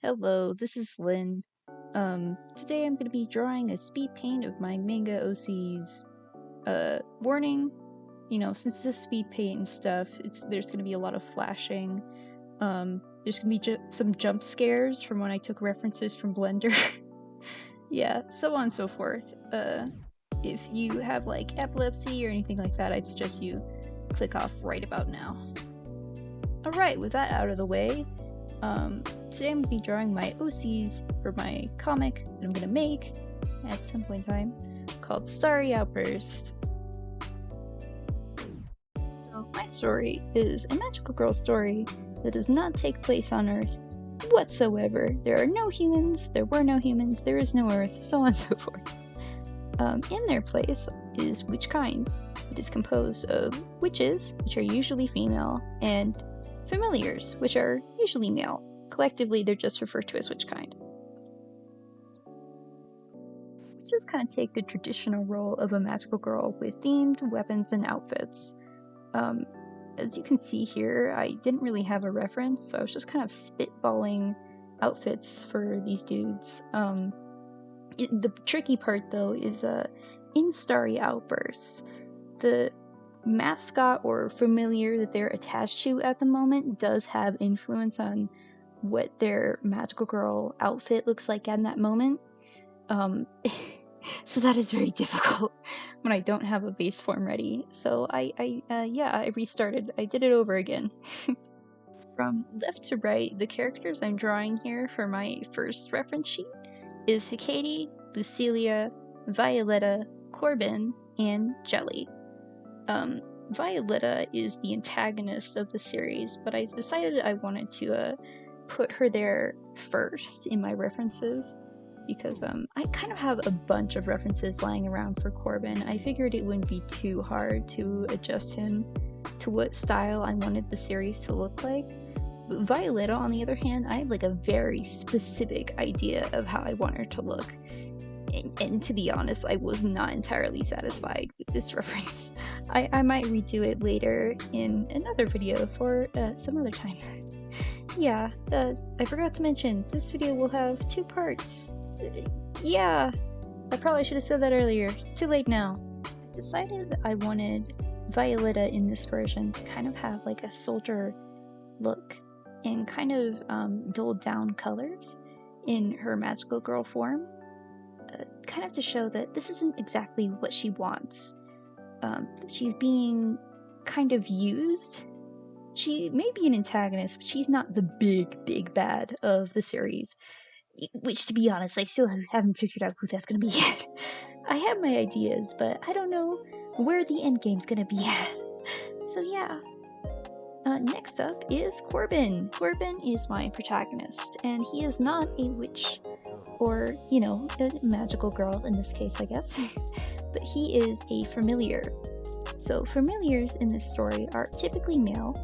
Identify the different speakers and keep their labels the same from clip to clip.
Speaker 1: Hello, this is Lynn. Today I'm going to be drawing a speed paint of my manga OCs. Warning, since it's speed paint and stuff, there's going to be a lot of flashing. There's going to be some jump scares from when I took references from Blender. Yeah, so on and so forth. If you have like epilepsy or anything like that, I'd suggest you click off right about now. Alright, with that out of the way, today I'm going to be drawing my OCs for my comic that I'm going to make at some point in time called Starry Outburst. So my story is a magical girl story that does not take place on Earth whatsoever. There are no humans, there were no humans, there is no Earth, so on and so forth. In their place is witch kind. It is composed of witches, which are usually female, and familiars, which are usually male. Collectively, they're just referred to as witch kind. Witches kind of take the traditional role of a magical girl with themed weapons and outfits. As you can see here, I didn't really have a reference, so I was just kind of spitballing outfits for these dudes. The tricky part, though, is in Starry Outbursts, the mascot or familiar that they're attached to at the moment does have influence on what their magical girl outfit looks like in that moment. So that is very difficult when I don't have a base form ready. So I restarted. I did it over again. From left to right, the characters I'm drawing here for my first reference sheet is Hecate, Lucilia, Violetta, Corbin, and Jelly. Violetta is the antagonist of the series, but I decided I wanted to put her there first in my references because I kind of have a bunch of references lying around for Corbin. I figured it wouldn't be too hard to adjust him to what style I wanted the series to look like. But Violetta, on the other hand, I have like a very specific idea of how I want her to look. And to be honest, I was not entirely satisfied with this reference. I might redo it later in another video for some other time. Yeah, I forgot to mention, this video will have 2 parts. Yeah, I probably should have said that earlier. Too late now. I decided I wanted Violetta in this version to kind of have like a soldier look and kind of dulled down colors in her magical girl form. Kind of to show that this isn't exactly what she wants. She's being kind of used. She may be an antagonist, but she's not the big bad of the series. Which, to be honest, I still haven't figured out who that's gonna be yet. I have my ideas, but I don't know where the endgame's gonna be at. So yeah. Next up is Corbin. Corbin is my protagonist, and he is not a witch. Or, a magical girl in this case, I guess. But he is a familiar. So familiars in this story are typically male,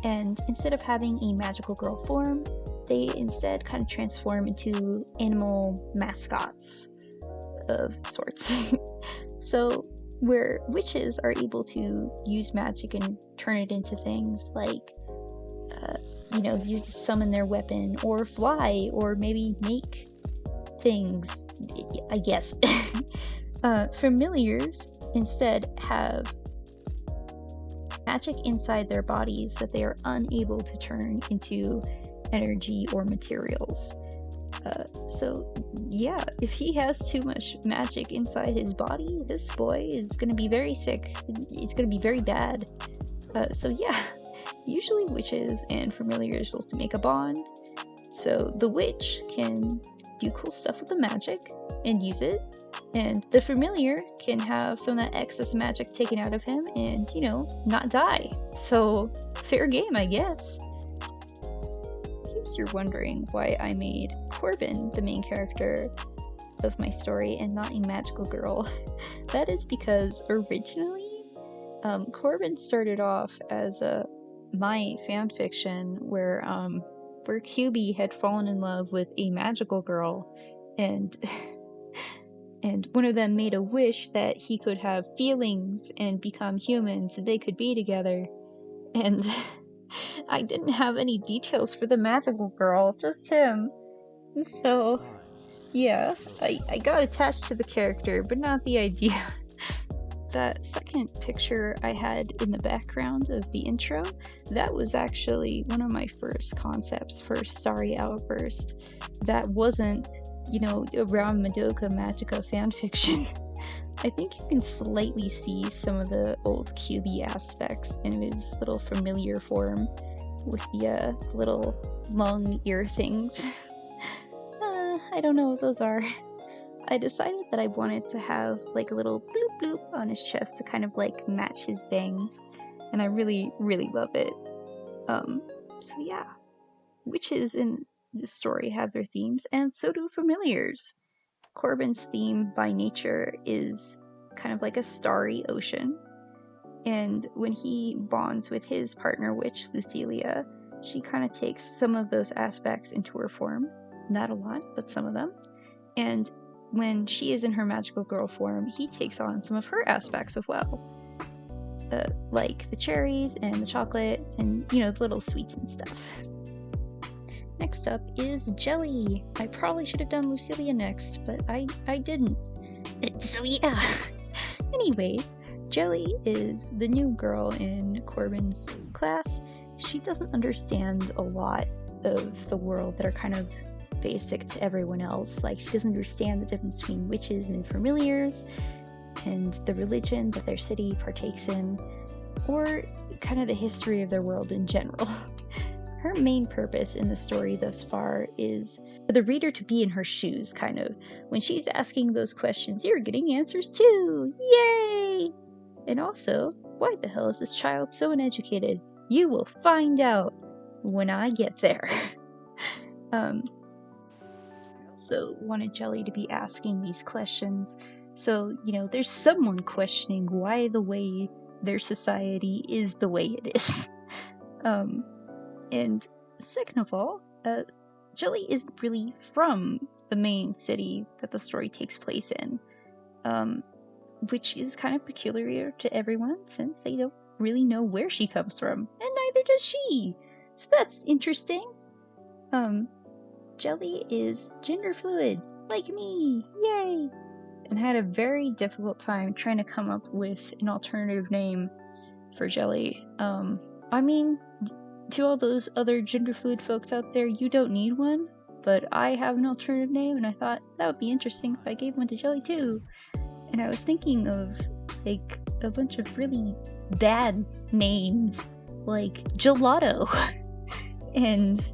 Speaker 1: and instead of having a magical girl form, they instead kind of transform into animal mascots of sorts. So where witches are able to use magic and turn it into things like, use to summon their weapon, or fly, or maybe make things, I guess. Familiars instead have magic inside their bodies that they are unable to turn into energy or materials. So yeah, if he has too much magic inside his body, this boy is gonna be very sick. It's gonna be very bad. So yeah, usually witches and familiars will make a bond. So the witch can do cool stuff with the magic and use it, and the familiar can have some of that excess magic taken out of him and, not die. So, fair game, I guess. In case you're wondering why I made Corbin the main character of my story and not a magical girl, that is because originally, Corbin started off as my fanfiction where QB had fallen in love with a magical girl, and one of them made a wish that he could have feelings and become human so they could be together. And I didn't have any details for the magical girl, just him. So, yeah, I got attached to the character, but not the idea. That second picture I had in the background of the intro, that was actually one of my first concepts for Starry Outburst. That wasn't, around Madoka Magica fanfiction. I think you can slightly see some of the old QB aspects in his little familiar form with the little long ear things. I don't know what those are. I decided that I wanted to have like a little bloop bloop on his chest to kind of like match his bangs, and I really, really love it. So yeah, witches in this story have their themes, and so do familiars. Corbin's theme by nature is kind of like a starry ocean, and when he bonds with his partner witch, Lucilia, she kind of takes some of those aspects into her form. Not a lot, but some of them. And when she is in her magical girl form, he takes on some of her aspects as well. Like the cherries and the chocolate and, the little sweets and stuff. Next up is Jelly. I probably should have done Lucilia next, but I didn't. So yeah. Anyways, Jelly is the new girl in Corbin's class. She doesn't understand a lot of the world that are kind of basic to everyone else. Like, she doesn't understand the difference between witches and familiars, and the religion that their city partakes in, or kind of the history of their world in general. Her main purpose in the story thus far is for the reader to be in her shoes, kind of. When she's asking those questions, you're getting answers too! Yay! And also, why the hell is this child so uneducated? You will find out when I get there. I also wanted Jelly to be asking these questions, so, there's someone questioning why the way their society is the way it is. And second of all, Jelly isn't really from the main city that the story takes place in, which is kind of peculiar to everyone since they don't really know where she comes from, and neither does she. So that's interesting. Jelly is gender fluid, like me, yay! And had a very difficult time trying to come up with an alternative name for Jelly. I mean, to all those other gender fluid folks out there, you don't need one, but I have an alternative name, and I thought that would be interesting if I gave one to Jelly too. And I was thinking of, like, a bunch of really bad names, like Gelato and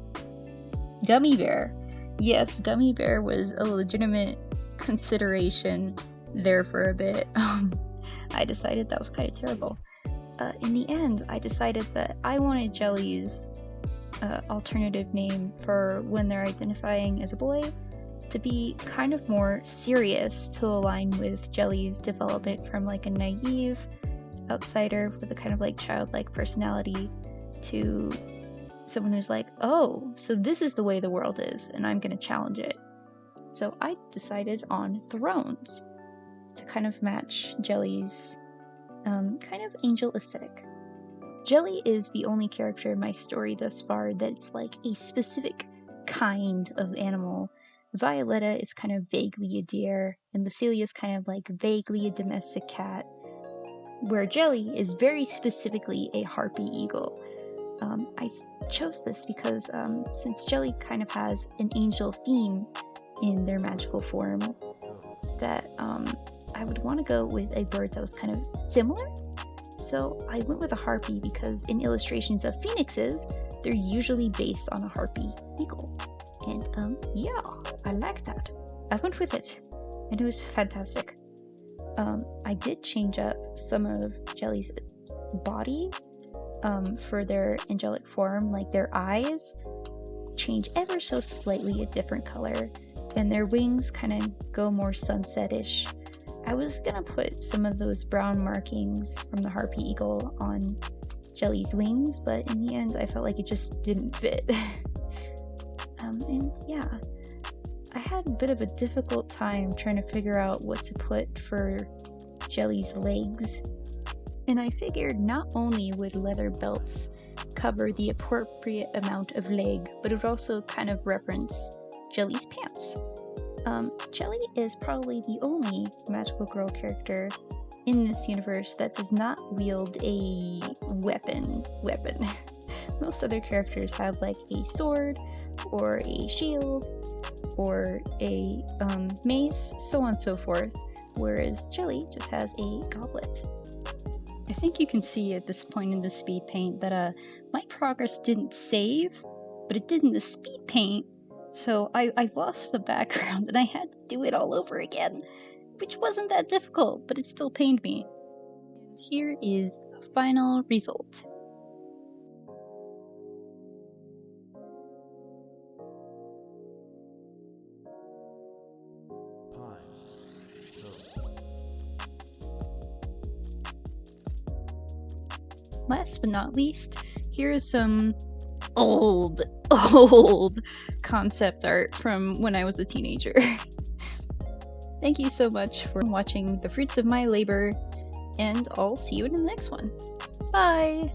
Speaker 1: Gummy Bear. Yes, Gummy Bear was a legitimate consideration there for a bit. I decided that was kind of terrible. In the end, I decided that I wanted Jelly's alternative name for when they're identifying as a boy to be kind of more serious, to align with Jelly's development from like a naive outsider with a kind of like childlike personality to someone who's like, oh, so this is the way the world is, and I'm gonna challenge it. So I decided on Thrones to kind of match Jelly's kind of angel aesthetic. Jelly is the only character in my story thus far that's like a specific kind of animal. Violetta is kind of vaguely a deer, and Lucilia is kind of like vaguely a domestic cat, where Jelly is very specifically a harpy eagle. I chose this because since Jelly kind of has an angel theme in their magical form, that I would want to go with a bird that was kind of similar. So I went with a harpy because in illustrations of phoenixes, they're usually based on a harpy eagle. And yeah, I like that. I went with it, and it was fantastic. I did change up some of Jelly's body for their angelic form, like their eyes change ever so slightly a different color, and their wings kind of go more sunset-ish. I was gonna put some of those brown markings from the harpy eagle on Jelly's wings, but in the end I felt like it just didn't fit. And yeah, I had a bit of a difficult time trying to figure out what to put for Jelly's legs. And I figured not only would leather belts cover the appropriate amount of leg, but it would also kind of reference Jelly's pants. Jelly is probably the only magical girl character in this universe that does not wield a weapon. Most other characters have like a sword or a shield or a mace, so on and so forth, whereas Jelly just has a goblet. I think you can see at this point in the speed paint that my progress didn't save, but it did in the speed paint, so I lost the background and I had to do it all over again, which wasn't that difficult, but it still pained me. And here is the final result. Last but not least, here's some old concept art from when I was a teenager. Thank you so much for watching the fruits of my labor, and I'll see you in the next one. Bye!